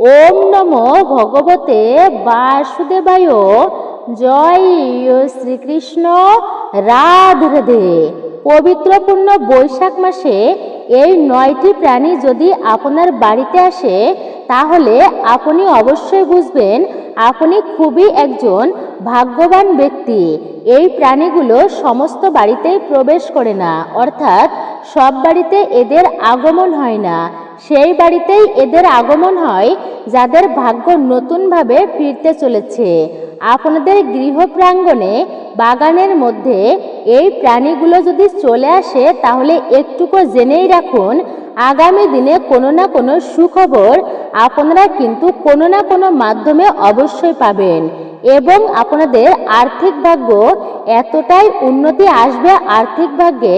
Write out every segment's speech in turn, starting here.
ওম নমো ভগবতে বাসুদেবায়। জয় শ্রীকৃষ্ণ। রাধে রাধে। পবিত্রপূর্ণ বৈশাখ মাসে এই 9টি প্রাণী যদি আপনার বাড়িতে আসে তাহলে আপনি অবশ্যই বুঝবেন আপনি খুবই একজন ভাগ্যবান ব্যক্তি। এই প্রাণীগুলো সমস্ত বাড়িতেই প্রবেশ করে না, অর্থাৎ সব বাড়িতে এদের আগমন হয় না। সেই বাড়িতেই এদের আগমন হয় যাদের ভাগ্য নতুনভাবে ফিরতে চলেছে। আপনাদের গৃহ প্রাঙ্গণে বাগানের মধ্যে এই প্রাণীগুলো যদি চলে আসে তাহলে একটুকু জেনেই রাখুন আগামী দিনে কোনো না কোনো সুখবর আপনারা কিন্তু কোনো না কোনো মাধ্যমে অবশ্যই পাবেন এবং আপনাদের আর্থিক ভাগ্য এতটাই উন্নতি আসবে আর্থিক ভাগ্যে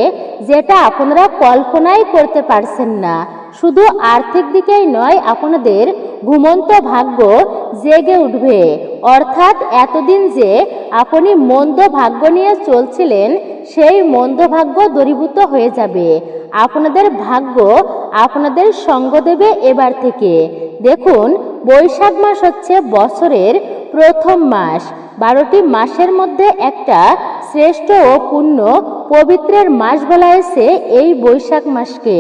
যেটা আপনারা কল্পনাই করতে পারছেন না। শুধু আর্থিক দিকেই নয়, আপনাদের ঘুমন্ত ভাগ্য জেগে উঠবে, অর্থাৎ এতদিন যে আপনি মন্দ ভাগ্য নিয়ে চলছিলেন সেই মন্দ ভাগ্য দূরীভূত হয়ে যাবে। আপনাদের ভাগ্য আপনাদের সঙ্গ দেবে এবার থেকে। দেখুন, বৈশাখ মাস হচ্ছে বছরের প্রথম মাস। 12টি মাসের মধ্যে একটা শ্রেষ্ঠ ও পূর্ণ পবিত্রের মাস বলা হয়েছে এই বৈশাখ মাসকে।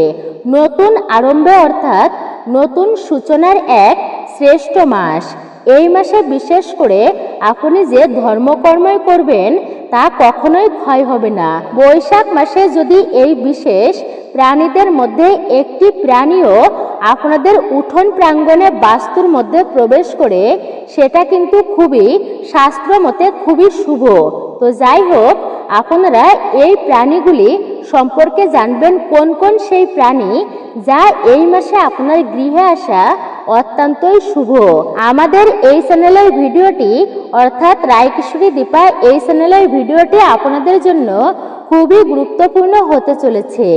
নতুন আরম্ভে অর্থাৎ নতুন সূচনার এক শ্রেষ্ঠ মাস। এই মাসে বিশেষ করে আপনি যে ধর্মকর্মই করবেন তা কখনোই ক্ষয় হবে না। বৈশাখ মাসে যদি এই বিশেষ প্রাণীদের মধ্যে একটি প্রাণীও আপনাদের উঠোন প্রাঙ্গণে বাস্তুর মধ্যে প্রবেশ করে সেটা কিন্তু খুবই শাস্ত্র মতে খুবই শুভ। তো যাই হোক, আপনারা এই প্রাণীগুলি সম্পর্কে জানবেন কোন কোন সেই প্রাণী যা এই মাসে আপনার গৃহে আসা অত্যন্তই শুভ। আমাদের এই চ্যানেলের ভিডিওটি অর্থাৎ রায়কিশোরী দীপা এই চ্যানেলের ভিডিওটি আপনাদের জন্য খুবই গুরুত্বপূর্ণ হতে চলেছে।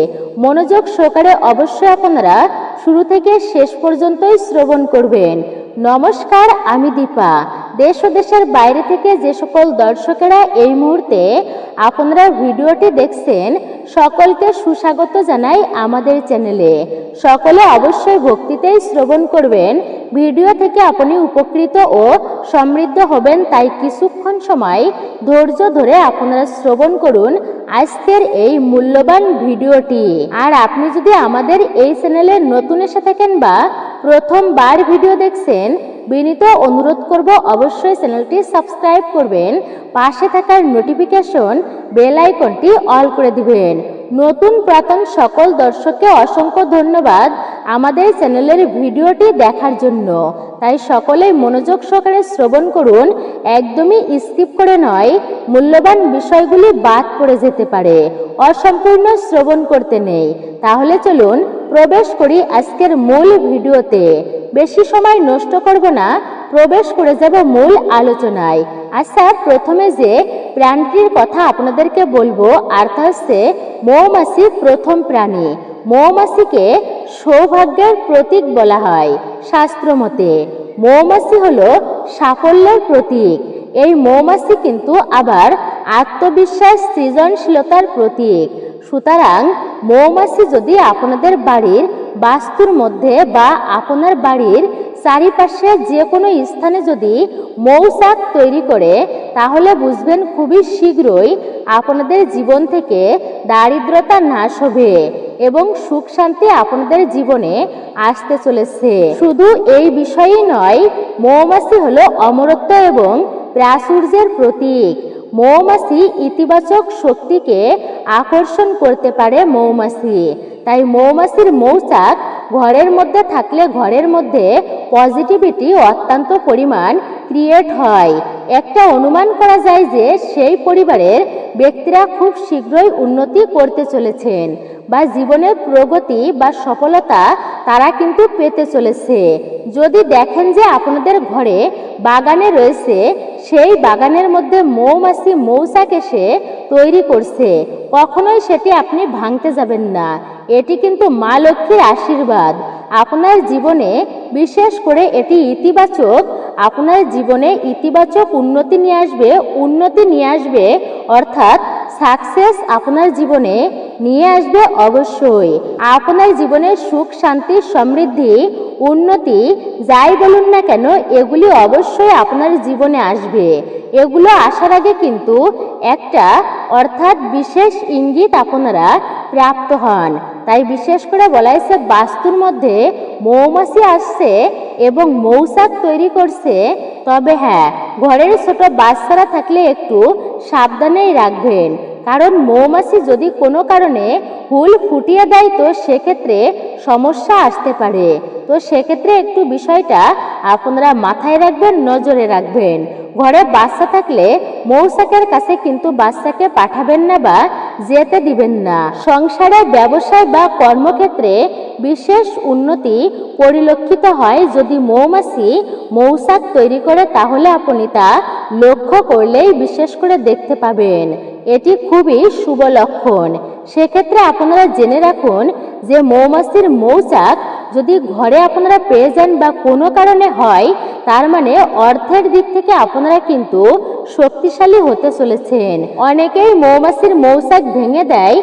মনোযোগ সহকারে অবশ্যই আপনারা শুরু থেকে শেষ পর্যন্তই শ্রবণ করবেন। নমস্কার, আমি দীপা। দেশ ও দেশের বাইরে থেকে যে সকল দর্শকেরা এই মুহূর্তে আপনারা ভিডিওটি দেখছেন সকলকে সুস্বাগত জানাই আমাদের চ্যানেলে। সকলে অবশ্যই ভক্তিতেই শ্রবণ করবেন। ভিডিও থেকে আপনি উপকৃত ও সমৃদ্ধ হবেন, তাই কিছুক্ষণ সময় ধৈর্য ধরে আপনারা শ্রবণ করুন আজকের এই মূল্যবান ভিডিওটি। আর আপনি যদি আমাদের এই চ্যানেলে নতুন এসে থাকেন বা প্রথমবার ভিডিও দেখছেন, বিনীত অনুরোধ করব অবশ্যই চ্যানেলটি সাবস্ক্রাইব করবেন, পাশে থাকার নোটিফিকেশন বেল আইকনটি অল করে দিবেন। নতুন পুরাতন সকল দর্শককে অসংখ্য ধন্যবাদ আমাদের চ্যানেলের ভিডিওটি দেখার জন্য। তাই সকলেই মনোযোগ সহকারে শ্রবণ করুন, একদমই স্কিপ করে নয়। মূল্যবান বিষয়গুলি বাদ পড়ে যেতে পারে, অসম্পূর্ণ শ্রবণ করতে নেই। তাহলে চলুন প্রবেশ করি আজকের মূল ভিডিওতে। বেশি সময় নষ্ট করব না, প্রবেশ করে যাব মূল আলোচনায়। আচ্ছা, প্রথমে যে প্রাণীটির কথা আপনাদেরকে বলবো অর্থাৎ হচ্ছে মৌমাছি প্রথম প্রাণী। মৌমাছিকে সৌভাগ্যের প্রতীক বলা হয় শাস্ত্র মতে। মৌমাছি হলো সাফল্যের প্রতীক। এই মৌমাছি কিন্তু আবার আত্মবিশ্বাস, সৃজনশীলতার প্রতীক। সুতরাং মৌমাছি যদি আপনাদের বাড়ির বাস্তুর মধ্যে বা আপনার বাড়ির চারিপাশে যে কোনো স্থানে যদি মৌচাক তৈরি করে তাহলে বুঝবেন খুবই শীঘ্রই আপনাদের জীবন থেকে দারিদ্রতা নাশ হবে এবং সুখ শান্তি আপনাদের জীবনে আসতে চলেছে। শুধু এই বিষয়ই নয়, মৌমাছি হলো অমরত্ব এবং প্রাচুর্যের প্রতীক। মৌমাছি ইতিবাচক শক্তিকে আকর্ষণ করতে পারে মৌমাছি। তাই মৌমাছির মৌচাক ঘরের মধ্যে থাকলে ঘরের মধ্যে পজিটিভিটি অত্যন্ত পরিমাণ ক্রিয়েট হয়। একটা অনুমান করা যায় যে সেই পরিবারের ব্যক্তিরা খুব শীঘ্রই উন্নতি করতে চলেছেন বা জীবনের প্রগতি বা সফলতা তারা কিন্তু পেতে চলেছে। যদি দেখেন যে আপনাদের ঘরে বাগানে রয়েছে, সেই বাগানের মধ্যে মৌমাছি মৌচাক এসে তৈরি করছে, কখনোই সেটি আপনি ভাঙতে যাবেন না। এটি কিন্তু মা লক্ষ্মীর আশীর্বাদ আপনার জীবনে। বিশেষ করে এটি ইতিবাচক, আপনার জীবনে ইতিবাচক উন্নতি নিয়ে আসবে। উন্নতি নিয়ে আসবে অর্থাৎ সাকসেস আপনার জীবনে নিয়ে আসবে অবশ্যই। আপনার জীবনে সুখ, শান্তি, সমৃদ্ধি, উন্নতি যাই বলুন না কেন এগুলি অবশ্যই আপনার জীবনে আসবে। এগুলো আসার আগে কিন্তু একটা অর্থাৎ বিশেষ ইঙ্গিত আপনারা প্রাপ্ত হন। তাই বিশেষ করে বলা হয়েছে বাস্তুর মধ্যে মৌমাছি আসছে এবং মৌচাক তৈরি করছে। তবে হ্যাঁ, ঘরের ছোট বাচ্চারা থাকলে একটু সাবধানেই রাখবেন, কারণ মৌমাছি যদি কোনো কারণে হুল ফুটিয়ে দেয় তো সেক্ষেত্রে সমস্যা আসতে পারে। তো সেক্ষেত্রে একটু বিষয়টা আপনারা মাথায় রাখবেন, নজরে রাখবেন। ঘরে বাচ্চা থাকলে মৌচাকের কাছে কিন্তু বাচ্চাকে পাঠাবেন না বা যেতে দিবেন না। সংসারে, ব্যবসায় বা কর্মক্ষেত্রে বিশেষ উন্নতি পরিলক্ষিত হয় যদি মৌমাছি মৌচাক তৈরি করে, তাহলে আপনি তা লক্ষ্য করলেই বিশেষ করে দেখতে পাবেন। এটি খুবই শুভ লক্ষণ। সেক্ষেত্রে আপনারা জেনে রাখুন যে মৌমাছির মৌচাক যদি ঘরে আপনারা পেয়ে যান বা কোনো কারণে হয়, তার মানে অর্থের দিক থেকে আপনারা কিন্তু শক্তিশালী হতে চলেছেন। অনেকেই মৌমাছির মৌচাক ভেঙে দেয়,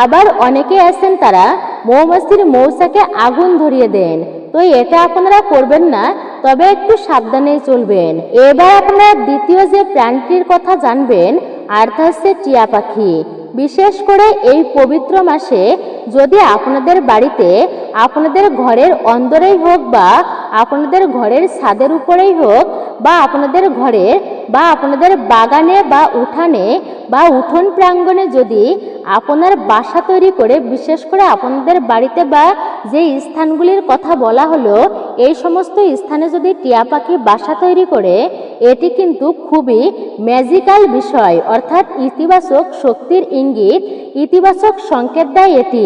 আবার অনেকে আছেন তারা মৌমাছির মৌচাকে আগুন ধরিয়ে দেন। তো এটা আপনারা করবেন না, তবে একটু সাবধানেই চলবেন। এবার আপনারা দ্বিতীয় যে প্রাণীটির কথা জানবেন আর তা হচ্ছে টিয়া পাখি। বিশেষ করে এই পবিত্র মাসে যদি আপনাদের বাড়িতে, আপনাদের ঘরের অন্দরেই হোক বা আপনাদের ঘরের ছাদের উপরেই হোক বা আপনাদের ঘরের বা আপনাদের বাগানে বা উঠানে বা উঠোন প্রাঙ্গণে যদি আপনার বাসা তৈরি করে, বিশেষ করে আপনাদের বাড়িতে বা যে স্থানগুলির কথা বলা হলো এই সমস্ত স্থানে যদি টিয়া পাখি বাসা তৈরি করে, এটি কিন্তু খুবই ম্যাজিক্যাল বিষয়, অর্থাৎ ইতিবাচক শক্তির ইঙ্গিত, ইতিবাচক সংকেত দেয় এটি।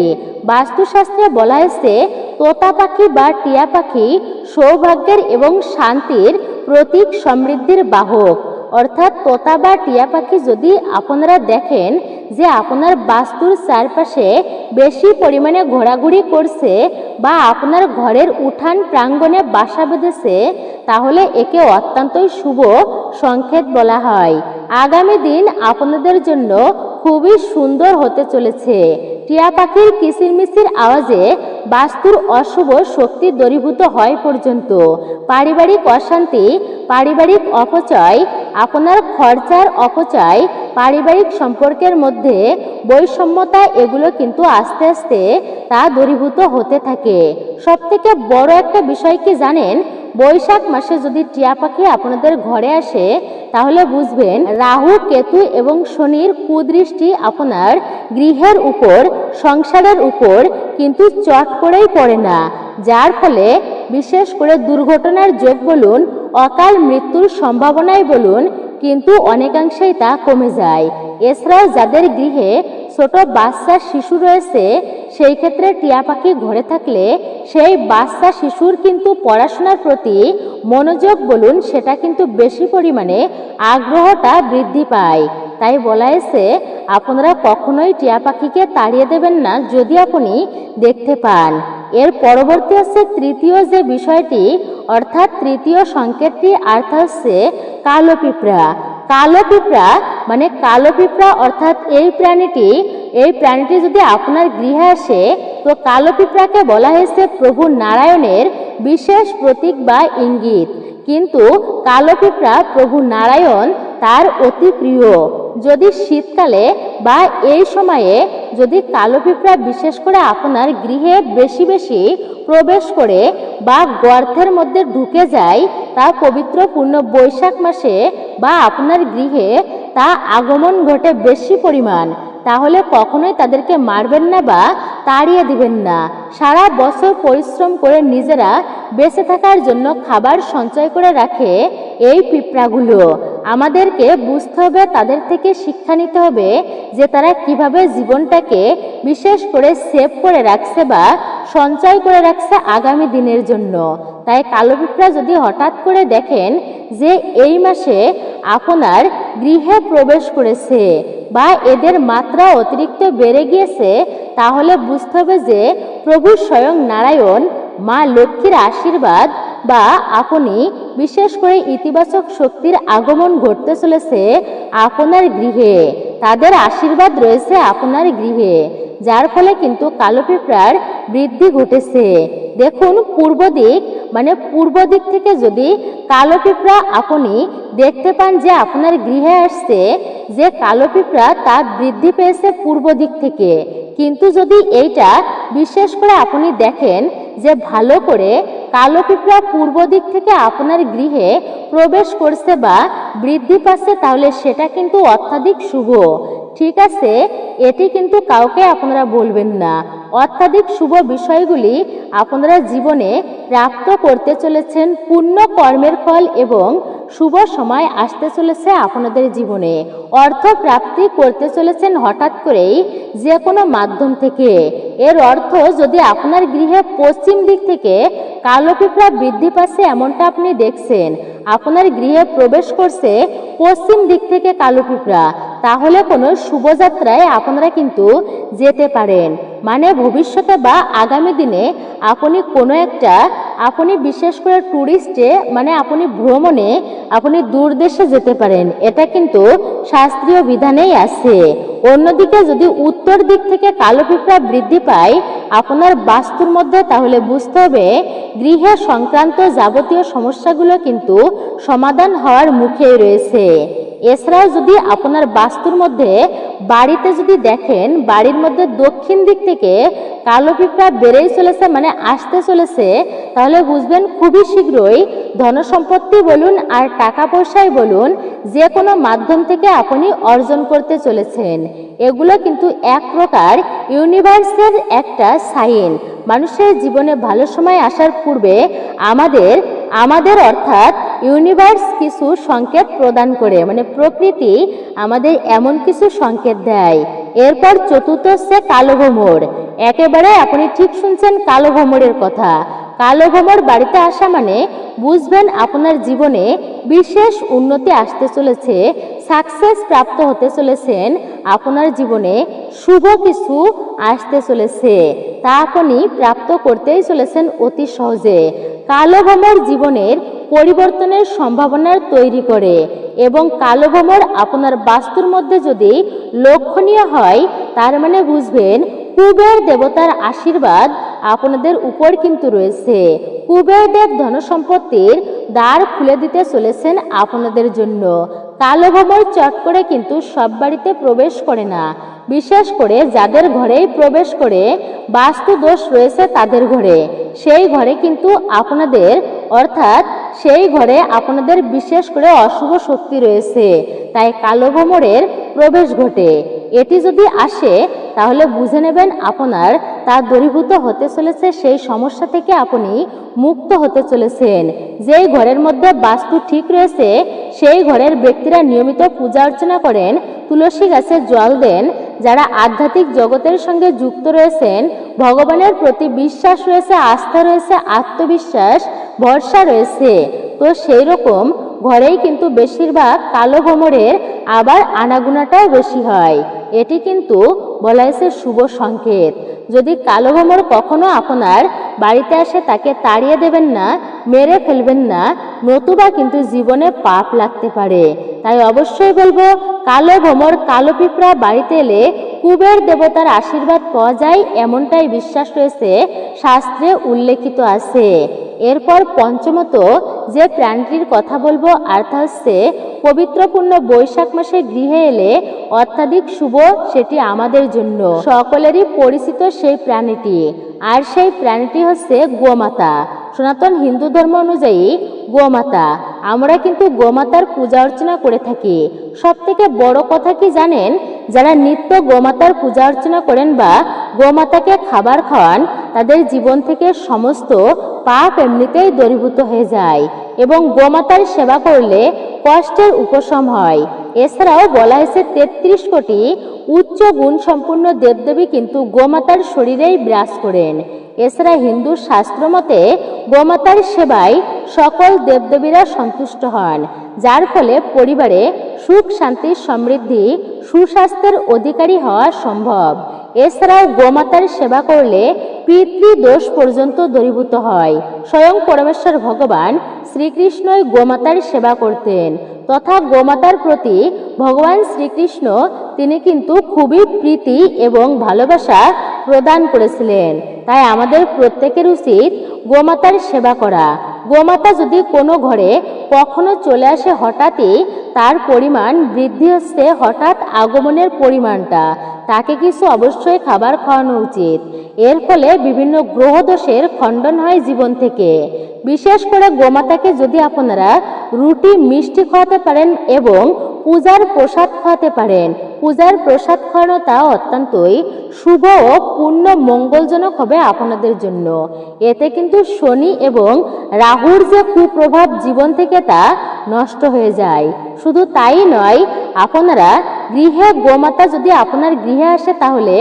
বাস্তুশাস্ত্রে বলা হয়েছে তোতা পাখি বা টিয়া পাখি সৌভাগ্যের এবং শান্তির প্রতীক, সমৃদ্ধির বাহক। অর্থাৎ তোতা বা টিয়া পাখি যদি আপনারা দেখেন যে আপনার বাস্তুর চারপাশে বেশি পরিমাণে ঘোরাঘুরি করছে বা আপনার ঘরের উঠান প্রাঙ্গণে বাসা বেঁধেছে, তাহলে একে অত্যন্তই শুভ সংকেত বলা হয়। আগামী দিন আপনাদের জন্য খুবই সুন্দর হতে চলেছে। টিয়া পাখির কিচিরমিচির আওয়াজে বাস্তুর অশুভ শক্তি দূরীভূত হয় পর্যন্ত পারিবারিক অশান্তি, পারিবারিক অপচয়, আপনার খরচার অপচয়, পারিবারিক সম্পর্কের মধ্যে বৈষম্যতা, এগুলো কিন্তু আস্তে আস্তে তা দূরীভূত হতে থাকে। সবথেকে বড় একটা বিষয় কি জানেন, বৈশাখ মাসে যদি টিয়া পাখি আপনাদের ঘরে আসে তাহলে বুঝবেন রাহু, কেতু এবং শনির কুদৃষ্টি আপনার গৃহের উপর, সংসারের উপর কিন্তু চট করেই পড়ে না, যার ফলে বিশেষ করে দুর্ঘটনার যোগ বলুন, অকাল মৃত্যুর সম্ভাবনাই বলুন, কিন্তু অনেকাংশেই তা কমে যায়। এছাড়াও যাদের গৃহে ছোট বাচ্চা শিশু রয়েছে, সেই ক্ষেত্রে টিয়া পাখি ঘরে থাকলে সেই বাচ্চা শিশুর কিন্তু পড়াশোনার প্রতি মনোযোগ বলুন, সেটা কিন্তু বেশি পরিমাণে আগ্রহটা বৃদ্ধি পায়। তাই বলা হয়েছে আপনারা কখনোই টিয়া পাখিকে তাড়িয়ে দেবেন না যদি আপনি দেখতে পান। এর পরবর্তী হচ্ছে তৃতীয় যে বিষয়টি, অর্থাৎ তৃতীয় সংকেতটি, আর তা হচ্ছে কালো পিঁপড়া। কালো পিঁপড়া মানে কালো পিঁপড়া অর্থাৎ এই প্রাণীটি যদি আপনার গৃহে আসে, তো কালো পিঁপড়াকে বলা হয়েছে প্রভু নারায়ণের বিশেষ প্রতীক বা ইঙ্গিত। কিন্তু কালো পিঁপড়া প্রভু নারায়ণ তার অতি প্রিয়। যদি শীতকালে বা এই সময়ে যদি কালো পিঁপড়া বিশেষ করে আপনার গৃহে বেশি বেশি প্রবেশ করে বা গর্তের মধ্যে ঢুকে যায়, তা পবিত্র পূর্ণ বৈশাখ মাসে বা আপনার গৃহে তা আগমন ঘটে বেশি পরিমাণ, তাহলে কখনোই তাদেরকে মারবেন না বা তাড়িয়ে দিবেন না। সারা বছর পরিশ্রম করে নিজেরা বেঁচে থাকার জন্য খাবার সঞ্চয় করে রাখে এই পিঁপড়াগুলো। আমাদেরকে বুঝতে হবে, তাদের থেকে শিক্ষা নিতে হবে যে তারা কিভাবে জীবনটাকে বিশেষ করে সেভ করে রাখছে বা সঞ্চয় করে রাখছে আগামী দিনের জন্য। তাই কালো পিঁপড়া যদি হঠাৎ করে দেখেন যে এই মাসে আপনার গৃহে প্রবেশ করেছে বা এদের মাত্রা অতিরিক্ত বেড়ে গিয়েছে, তাহলে বুঝতে হবে যে প্রভু স্বয়ং নারায়ণ, মা লক্ষ্মীর আশীর্বাদ বা আপনি বিশেষ করে ইতিবাচক শক্তির আগমন ঘটতে চলেছে আপনার গৃহে। তাদের আশীর্বাদ রয়েছে আপনার গৃহে, যার ফলে কিন্তু কালো পিঁপড়ার বৃদ্ধি ঘটেছে। দেখুন, পূর্ব দিক মানে পূর্ব দিক থেকে যদি কালো পিঁপড়া আপনি দেখতে পান যে আপনার গৃহে আসছে, যে কালো পিঁপড়া তার বৃদ্ধি পেয়েছে পূর্ব দিক থেকে। কিন্তু যদি এইটা বিশেষ করে আপনি দেখেন যে ভালো করে কালো পিঁপড়া পূর্ব দিক থেকে আপনার গৃহে প্রবেশ করছে বা বৃদ্ধি পাচ্ছে, তাহলে সেটা কিন্তু অত্যাধিক শুভ। ঠিক আছে, এটি কিন্তু কাউকে আপনারা বলবেন না। অত্যাধিক শুভ বিষয়গুলি আপনারা জীবনে প্রাপ্ত করতে চলেছেন, পুণ্য কর্মের ফল এবং শুভ সময় আসতে চলেছে আপনাদের জীবনে। অর্থ প্রাপ্তি করতে চলেছেন হঠাৎ করেই যে কোনো মাধ্যম থেকে। এর অর্থ, যদি আপনার গৃহে পশ্চিম দিক থেকে কালো পিঁপড়া বৃদ্ধি পাচ্ছে এমনটা আপনি দেখছেন, আপনার গৃহে প্রবেশ করছে পশ্চিম দিক থেকে কালো পিঁপড়া, তাহলে কোনো শুভযাত্রায় আপনারা কিন্তু যেতে পারেন। মানে ভবিষ্যতে বা আগামী দিনে আপনি কোনো একটা আপনি বিশেষ করে ট্যুরিস্টে মানে আপনি ভ্রমণে আপনি দূর দেশে যেতে পারেন, এটা কিন্তু শাস্ত্রীয় বিধানেই আছে। অন্যদিকে যদি উত্তর দিক থেকে কালো পিঁপড়া বৃদ্ধি পায় আপনার বাস্তুর মধ্যে, তাহলে বুঝতে হবে গৃহে সংক্রান্ত যাবতীয় সমস্যাগুলো কিন্তু সমাধান হওয়ার মুখেই রয়েছে। এছাড়াও যদি আপনার বাস্তুর মধ্যে বাড়িতে যদি দেখেন বাড়ির মধ্যে দক্ষিণ দিক থেকে কালো পিঁপড়া বেড়েই চলেছে মানে আসতে চলেছে, তাহলে বুঝবেন খুবই শীঘ্রই ধনসম্পত্তি বলুন আর টাকা পয়সাই বলুন যে কোনো মাধ্যম থেকে আপনি অর্জন করতে চলেছেন। এগুলো কিন্তু এক প্রকার ইউনিভার্সের একটা সাইন। মানুষের জীবনে ভালো সময় আসার পূর্বে আমাদের অর্থাৎ ইউনিভার্স কিছু সংকেত প্রদান করে, মানে প্রকৃতি আমাদের এমন কিছু সংকেত দেয়। এরপর চতুর্থ হচ্ছে কালো ভ্রমর। একেবারে আপনি ঠিক শুনছেন, কালো ভ্রমরের কথা। কালো ভ্রমর বাড়িতে আসা মানে বুঝবেন আপনার জীবনে বিশেষ উন্নতি আসতে চলেছে, সাকসেস প্রাপ্ত হতে চলেছেন, আপনার জীবনে শুভ কিছু আসতে চলেছে, তা আপনি প্রাপ্ত করতেই চলেছেন অতি সহজে। কালো ভ্রমর জীবনের পরিবর্তনের সম্ভাবনা তৈরি করে এবং কালো ভ্রমর আপনার বাস্তুর মধ্যে যদি লক্ষণীয় হয়, তার মানে বুঝবেন কুবের দেবতার আশীর্বাদ আপনাদের উপর কিন্তু রয়েছে। কুবের দেব ধনসম্পত্তির দ্বার খুলে দিতে চলেছেন আপনাদের জন্য। কালো ভ্রমর চট করে কিন্তু সব বাড়িতে প্রবেশ করে না, বিশেষ করে যাদের ঘরেই প্রবেশ করে বাস্তু দোষ রয়েছে তাদের ঘরে, সেই ঘরে কিন্তু আপনাদের অর্থাৎ সেই ঘরে আপনাদের বিশেষ করে অশুভ শক্তি রয়েছে, তাই কালো ভ্রমরের প্রবেশ ঘটে। এটি যদি আসে তাহলে বুঝে নেবেন আপনার তা দূরীভূত হতে চলেছে, সেই সমস্যা থেকে আপনি মুক্ত হতে চলেছেন। যেই ঘরের মধ্যে বাস্তু ঠিক রয়েছে সেই ঘরের ব্যক্তিরা নিয়মিত পূজা অর্চনা করেন, তুলসী গাছে জল দেন, যারা আধ্যাত্মিক জগতের সঙ্গে যুক্ত রয়েছেন, ভগবানের প্রতি বিশ্বাস রয়েছে, আস্থা রয়েছে, আত্মবিশ্বাস ভরসা রয়েছে, তো সেই রকম ঘরেই কিন্তু বেশিরভাগ কালো ভ্রমরের আবার আনাগোনাটাও বেশি হয়। এটি কিন্তু বলা হয়েছে শুভ সংকেত। যদি কালো ভ্রমর কখনো আপনার বাড়িতে আসে তাকে তাড়িয়ে দেবেন না, মেরে ফেলবেন না, নতুবা কিন্তু জীবনে পাপ লাগতে পারে। তাই অবশ্যই বলবো কালো ভ্রমর কালো পিঁপড়া বাড়িতে এলে কুবের দেবতার আশীর্বাদ পাওয়া যায়, এমনটাই বিশ্বাস রয়েছে, শাস্ত্রে উল্লেখিত আছে। এরপর পঞ্চমত যে প্রাণীটির কথা বলবো আর তা হচ্ছে পবিত্রপূর্ণ বৈশাখ মাসে গৃহে এলে অত্যাধিক শুভ, সেটি আমাদের জন্য সকলেরই পরিচিত সেই প্রাণীটি, আর সেই প্রাণীটি হচ্ছে গোমাতা। সনাতন হিন্দু ধর্ম অনুযায়ী গোমাতা, আমরা কিন্তু গোমাতার পূজা অর্চনা করে থাকি। সব থেকে বড় কথা কি জানেন, যারা নিত্য গোমাতার পূজা অর্চনা করেন বা গোমাতাকে খাবার খাওয়ান, তাদের জীবন থেকে সমস্ত পাপ এমনিতেই দূরীভূত হয়ে যায় এবং গোমাতার সেবা করলে কষ্টের উপশম হয়। এছাড়াও বলা হয়েছে 33 কোটি উচ্চ গুণ সম্পন্ন দেবদেবী কিন্তু গোমাতার শরীরেই বিরাজ করেন। এছাড়া হিন্দু শাস্ত্র মতে গোমাতার সেবায় সকল দেবদেবীরা সন্তুষ্ট হন, যার ফলে পরিবারে সুখ শান্তি সমৃদ্ধি সুস্বাস্থ্যের অধিকারী হওয়া সম্ভব। এছাড়াও গোমাতার সেবা করলে পিতৃদোষ পর্যন্ত দূরীভূত হয়। স্বয়ং পরমেশ্বর ভগবান শ্রীকৃষ্ণই গোমাতার সেবা করতেন, তথা গোমাতার প্রতি ভগবান শ্রীকৃষ্ণ তিনি কিন্তু খুবই প্রীতি এবং ভালোবাসা প্রদান করেছিলেন। তাই আমাদের প্রত্যেকের উচিত গোমাতার সেবা করা। গোমাতা যদি কোনো ঘরে কখনো চলে আসে হঠাৎই, তার পরিমাণ বৃদ্ধি হচ্ছে হঠাৎ আগমনের পরিমাণটা, তাকে কিছু অবশ্যই খাবার খাওয়ানো উচিত। এর ফলে বিভিন্ন গ্রহদোষের খণ্ডন হয় জীবন থেকে। বিশেষ করে গোমাতাকে যদি আপনারা রুটি মিষ্টি খাওয়াতে পারেন এবং পূজার প্রসাদ খাওয়াতে পারেন, পূজার প্রসাদ খাওয়ানোটা অত্যন্তই শুভ ও পূর্ণ মঙ্গলজনক হবে আপনাদের জন্য। এতে কিন্তু শনি এবং রাহুর যে কুপ্রভাব জীবন থেকে তা নষ্ট হয়ে যায়। শুধু তাই নয়, আপনারা গৃহে গোমাতা যদি আপনার গৃহে আসে তাহলে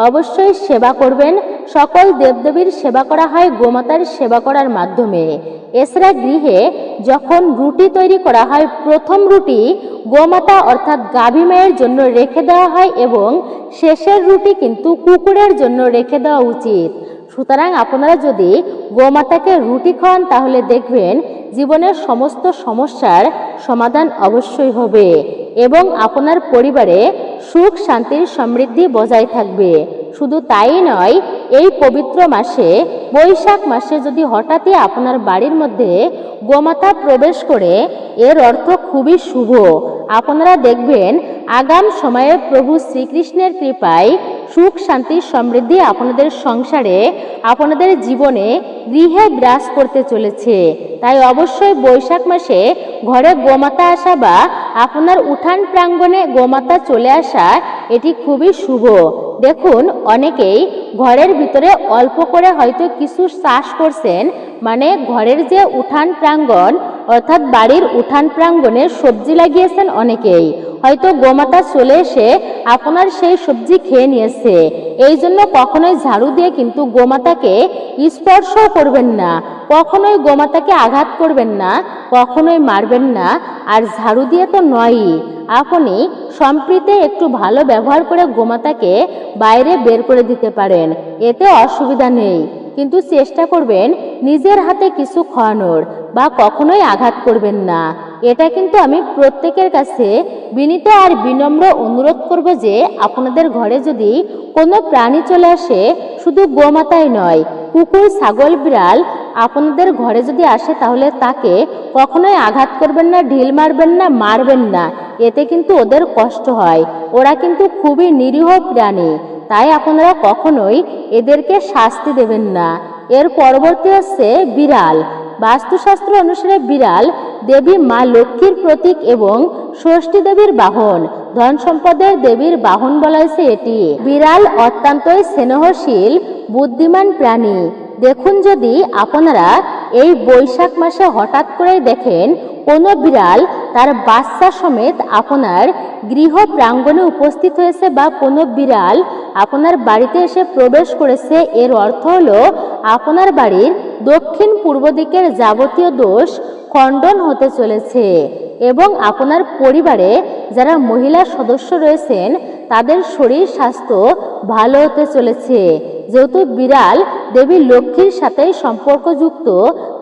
অবশ্যই সেবা করবেন। সকল দেবদেবীর সেবা করা হয় গোমাতার সেবা করার মাধ্যমে। এছাড়া গৃহে যখন রুটি তৈরি করা হয়, প্রথম রুটি গোমাতা অর্থাৎ গাভী মায়ের জন্য রেখে দেওয়া হয় এবং শেষের রুটি কিন্তু কুকুরের জন্য রেখে দেওয়া উচিত। সুতরাং আপনারা যদি গোমাতাকে রুটি খাওয়ান তাহলে দেখবেন জীবনের সমস্ত সমস্যার সমাধান অবশ্যই হবে এবং আপনার পরিবারে সুখ শান্তির সমৃদ্ধি বজায় থাকবে। শুধু তাই নয়, এই পবিত্র মাসে বৈশাখ মাসে যদি হঠাৎই আপনার বাড়ির মধ্যে গোমাতা প্রবেশ করে, এর অর্থ খুবই শুভ। আপনারা দেখবেন আগাম সময়ে প্রভু শ্রীকৃষ্ণের কৃপায় সুখ শান্তি সমৃদ্ধি আপনাদের সংসারে, আপনাদের জীবনে গৃহে বিরাজ করতে চলেছে। তাই অবশ্যই বৈশাখ মাসে ঘরে গোমাতা আসা বা আপনার উঠান প্রাঙ্গণে গোমাতা চলে আসা এটি খুবই শুভ। দেখুন, অনেকেই ঘরের ভিতরে অল্প করে হয়তো কিছু চাষ করছেন, মানে ঘরের যে উঠান প্রাঙ্গণ অর্থাৎ বাড়ির উঠান প্রাঙ্গণে সবজি লাগিয়েছেন, অনেকেই হয়তো গোমাতা চলে এসে আপনার সেই সবজি খেয়ে নিয়েছে। এই জন্য কখনোই ঝাড়ু দিয়ে কিন্তু গোমাতাকে স্পর্শ করবেন না, কখনোই গোমাতাকে আঘাত করবেন না, কখনোই মারবেন না। আর ঝাড়ু দিয়ে তো নয়ই, আপনি সম্প্রীতে একটু ভালো ব্যবহার করে গোমাতাকে বাইরে বের করে দিতে পারেন, এতে অসুবিধা নেই। কিন্তু চেষ্টা করবেন নিজের হাতে কিছু খাওয়ানোর, বা কখনোই আঘাত করবেন না। এটা কিন্তু আমি প্রত্যেকের কাছে বিনীত আর বিনম্র অনুরোধ করব যে আপনাদের ঘরে যদি কোনো প্রাণী চলে আসে, শুধু গোমাতাই নয়, কুকুর ছাগল বিড়াল আপনাদের ঘরে যদি আসে তাহলে তাকে কখনোই আঘাত করবেন না, ঢিল মারবেন না, মারবেন না। এতে কিন্তু ওদের কষ্ট হয়, ওরা কিন্তু খুবই নিরীহ প্রাণী। তাই আপনারা কখনোই এদেরকে শাস্তি দেবেন না। এর পরবর্তী হচ্ছে বিড়াল। বাস্তুশাস্ত্র অনুসারে বিড়াল দেবী মা লক্ষ্মীর প্রতীক এবং ষষ্ঠী দেবীর বাহন, ধন সম্পদের দেবীর বাহন বলা হয়েছে এটি। বিড়াল অত্যন্তই স্নেহশীল বুদ্ধিমান প্রাণী। দেখুন, যদি আপনারা এই বৈশাখ মাসে হঠাৎ করে দেখেন কোনো বিড়াল তার বাচ্চা সমেত আপনার গৃহ প্রাঙ্গণে উপস্থিত হয়েছে বা কোনো বিড়াল আপনার বাড়িতে এসে প্রবেশ করেছে, এর অর্থ হলো আপনার বাড়ির দক্ষিণ পূর্ব দিকের যাবতীয় দোষ খণ্ডন হতে চলেছে এবং আপনার পরিবারে যারা মহিলা সদস্য রয়েছেন তাদের শরীর স্বাস্থ্য ভালো হতে চলেছে। যেহেতু বিড়াল দেবী লক্ষ্মীর সাথে সম্পর্কযুক্ত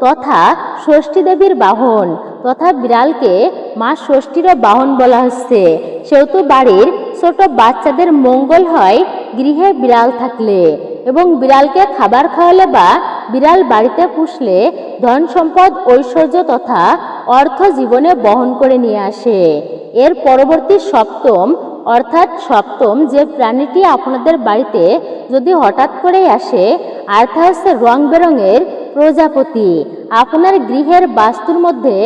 তথা ষষ্ঠী দেবীর বাহন, তথা বিড়ালকে মা ষষ্ঠীরও বাহন বলা হচ্ছে, সেহেতু বাড়ির ছোট বাচ্চাদের মঙ্গল হয় গৃহে বিড়াল থাকলে। এবং বিড়ালকে খাবার খাওয়ালে বা বিড়াল বাড়িতে পুষলে ধন সম্পদ ঐশ্বর্য তথা অর্থ জীবনে বহন করে নিয়ে আসে। এর পরবর্তী সপ্তম যে প্রাণীটি আপনাদের বাড়িতে যদি হঠাৎ করেই আসে, আর তা হচ্ছে রং বেরঙের প্রজাপতি। আপনার গৃহের বাস্তুর মধ্যে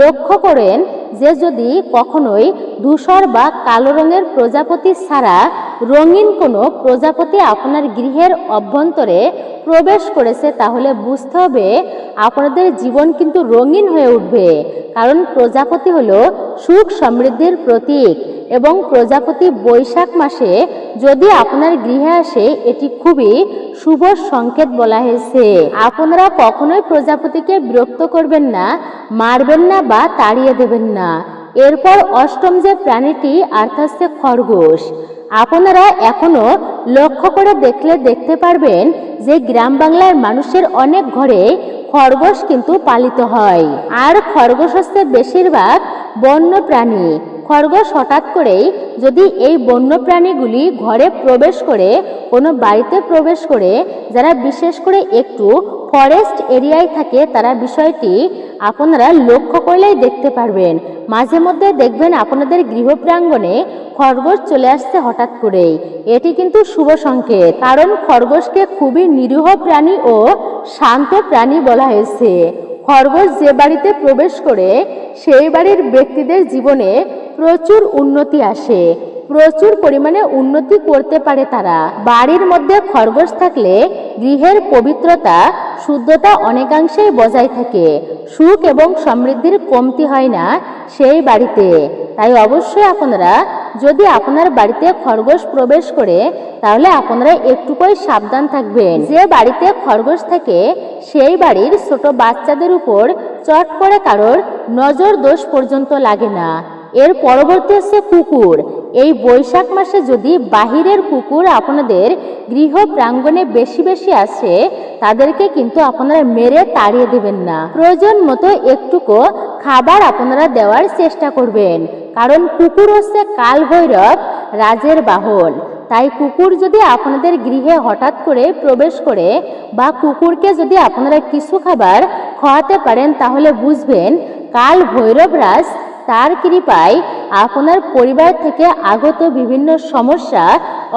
লক্ষ্য করেন যে যদি কখনোই ধূসর বা কালো রঙের প্রজাপতি ছাড়া রঙিন কোনো প্রজাপতি আপনার গৃহের অভ্যন্তরে প্রবেশ করেছে, তাহলে বুঝতে হবে আপনাদের জীবন কিন্তু রঙিন হয়ে উঠবে। কারণ প্রজাপতি হলো সুখ সমৃদ্ধির প্রতীক এবং প্রজাপতি বৈশাখ মাসে যদি আপনার গৃহে আসে এটি খুবই শুভ সংকেত বলা হয়েছে। আপনারা কখনোই প্রজাপতিকে বিরক্ত করবেন না, মারবেন না বা তাড়িয়ে দেবেন না। এরপর অষ্টম যে প্রাণীটি অর্থাৎ হচ্ছে খরগোশ। আপনারা এখনো লক্ষ্য করে দেখলে দেখতে পারবেন যে গ্রাম বাংলার মানুষের অনেক ঘরে খরগোশ কিন্তু পালিত হয়। আর খরগোশ হচ্ছে বেশিরভাগ বন্য প্রাণী। খরগোশ হঠাৎ করেই যদি এই বন্য প্রাণীগুলি ঘরে প্রবেশ করে, কোনো বাড়িতে প্রবেশ করে, যারা বিশেষ করে একটু ফরেস্ট এরিয়ায় থাকে তারা বিষয়টি আপনারা লক্ষ্য করলেই দেখতে পারবেন। মাঝে মধ্যে দেখবেন আপনাদের গৃহ প্রাঙ্গণে খরগোশ চলে আসছে হঠাৎ করেই। এটি কিন্তু শুভ সংকেত, কারণ খরগোশকে খুবই নিরীহ প্রাণী ও শান্ত প্রাণী বলা হয়েছে। খরগোশ যে বাড়িতে প্রবেশ করে সেই বাড়ির ব্যক্তিদের জীবনে প্রচুর উন্নতি আসে, প্রচুর পরিমাণে উন্নতি করতে পারে তারা। বাড়ির মধ্যে খরগোশ থাকলে গৃহের পবিত্রতা, শুদ্ধতা অনেকাংশেই বজায় থাকে। সুখ এবং সমৃদ্ধির কমতি হয় না সেই বাড়িতে। তাই অবশ্যই আপনারা যদি আপনার বাড়িতে খরগোশ প্রবেশ করে তাহলে আপনারা একটুকুই সাবধান থাকবেন। যে বাড়িতে খরগোশ থাকে সেই বাড়ির ছোট বাচ্চাদের উপর চট করে কারোর নজর দোষ পর্যন্ত লাগে না। এর পরবর্তী হচ্ছে কুকুর। এই বৈশাখ মাসে যদি বাহিরের কুকুর আপনাদের গৃহ প্রাঙ্গণে বেশি বেশি আসে তাদেরকে কিন্তু আপনারা মেরে তাড়িয়ে দেবেন না। প্রয়োজন মতো একটুকু খাবার আপনারা দেওয়ার চেষ্টা করবেন, কারণ কুকুর হচ্ছে কাল ভৈরব রাজের বাহন। তাই কুকুর যদি আপনাদের গৃহে হঠাৎ করে প্রবেশ করে বা কুকুরকে যদি আপনারা কিছু খাবার খাওয়াতে পারেন তাহলে বুঝবেন কাল ভৈরবরাজ তার কৃপায় আপনার পরিবার থেকে আগত বিভিন্ন সমস্যা,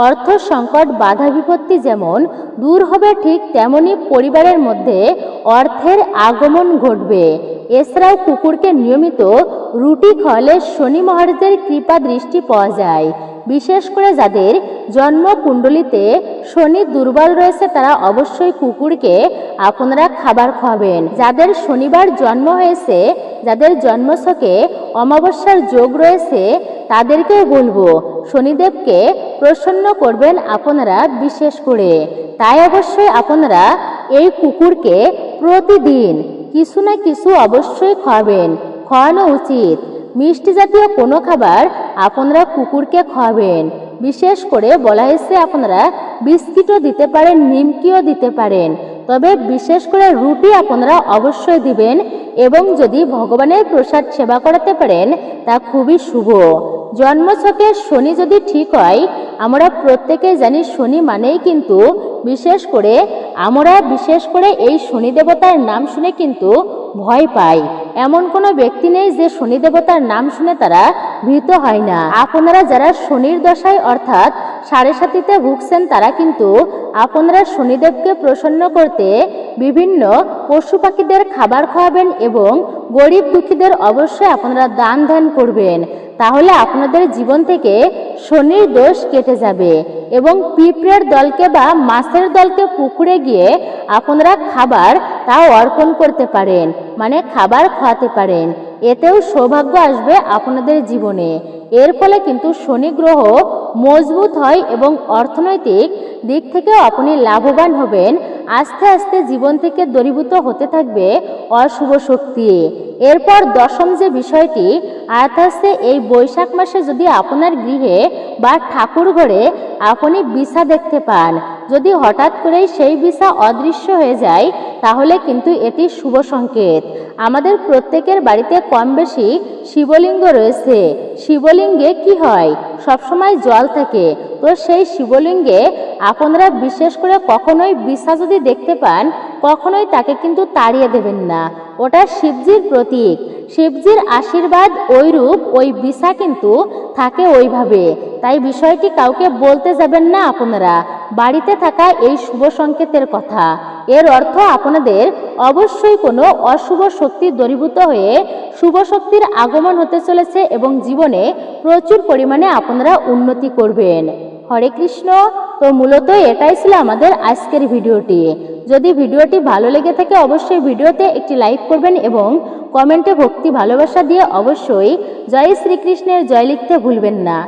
অর্থ সংকট, বাধা বিপত্তি যেমন দূর হবে ঠিক তেমনি পরিবারের মধ্যে অর্থের আগমন ঘটবে। এছাড়াও কুকুরকে নিয়মিত রুটি খাওয়ালে শনি মহারাজের কৃপা দৃষ্টি পাওয়া যায়। বিশেষ করে যাদের জন্ম কুণ্ডলিতে শনি দুর্বল রয়েছে তারা অবশ্যই কুকুরকে আপনারা খাবার খাওয়াবেন। যাদের শনিবার জন্ম হয়েছে, যাদের জন্মছকে অমাবস্যার যোগ রয়েছে তাদেরকেও বলবো শনিদেবকে প্রসন্ন করবেন আপনারা বিশেষ করে। তাই অবশ্যই আপনারা এই কুকুরকে প্রতিদিন কিছু না কিছু অবশ্যই খাওয়াবেন, খাওয়ানো উচিত। মিষ্টি জাতীয় কোনো খাবার আপনারা কুকুরকে খাওয়াবেন। বিশেষ করে বলা হয়েছে আপনারা বিস্কিটও দিতে পারেন, নিমকিও দিতে পারেন, তবে বিশেষ করে রুটি আপনারা অবশ্যই দিবেন। এবং যদি ভগবানের প্রসাদ সেবা করাতে পারেন তা খুবই শুভ। জন্মছকে শনি যদি ঠিক হয়, আমরা প্রত্যেকেই জানি শনি মানেই কিন্তু বিশেষ করে এই শনি দেবতার নাম শুনে কিন্তু ভয় পাই। এমন কোনো ব্যক্তি নেই যে শনি দেবতার নাম শুনে তারা ভীত হয় না। আপনারা যারা শনির দশায় অর্থাৎ সাড়ে সাতিতে ভুগছেন তারা কিন্তু আপনারা শনিদেবকে প্রসন্ন করতে বিভিন্ন পশু পাখিদের খাবার খাওয়াবেন এবং গরিব দুঃখীদের অবশ্যই আপনারা দান ধ্যান করবেন। তাহলে আপনাদের জীবন থেকে শনির দোষ কেটে যাবে। এবং পিঁপড়ের দলকে বা মাছের দলকে পুকুরে গিয়ে আপনারা খাবার তাও অর্পণ করতে পারেন, মানে খাবার খাওয়াতে পারেন। এতেও সৌভাগ্য আসবে আপনাদের জীবনে। এর ফলে কিন্তু শনি গ্রহ মজবুত হয় এবং অর্থনৈতিক দিক থেকেও আপনি লাভবান হবেন। আস্তে আস্তে জীবন থেকে দূরীভূত হতে থাকবে অশুভ শক্তি। এরপর দশম যে বিষয়টি অর্থাৎ এই বৈশাখ মাসে যদি আপনার গৃহে বা ঠাকুর ঘরে আপনি বিছা দেখতে পান, যদি হঠাৎ করেই সেই বিছা অদৃশ্য হয়ে যায় তাহলে কিন্তু এটি শুভ সংকেত। আমাদের প্রত্যেকের বাড়িতে কম বেশি শিবলিঙ্গ রয়েছে। শিবলিঙ্গে কি হয়, সবসময় জল থাকে। তো সেই শিবলিঙ্গে আপনারা বিশেষ করে কখনোই বিছা যদি দেখতে পান কখনোই তাকে কিন্তু তাড়িয়ে দেবেন না। ওটা শিবজির প্রতীক, শিবজির আশীর্বাদ ওইরূপ ওই বিছা কিন্তু থাকে ওইভাবে। তাই বিষয়টি কাউকে বলতে যাবেন না আপনারা বাড়িতে থাকা এই শুভ সংকেতের কথা। এর অর্থ আপনাদের অবশ্যই কোনো অশুভ শক্তি দূরীভূত হয়ে শুভ শক্তির আগমন হতে চলেছে এবং জীবনে প্রচুর পরিমাণে আপনারা উন্নতি করবেন। হরে কৃষ্ণ। তো মূলত এটাই ছিল আমাদের আজকের ভিডিওটি। যদি ভিডিওটি ভালো লেগে থাকে অবশ্যই ভিডিওতে একটি লাইক করবেন এবং কমেন্টে ভক্তি ভালোবাসা দিয়ে অবশ্যই জয় শ্রীকৃষ্ণের জয় লিখতে ভুলবেন না।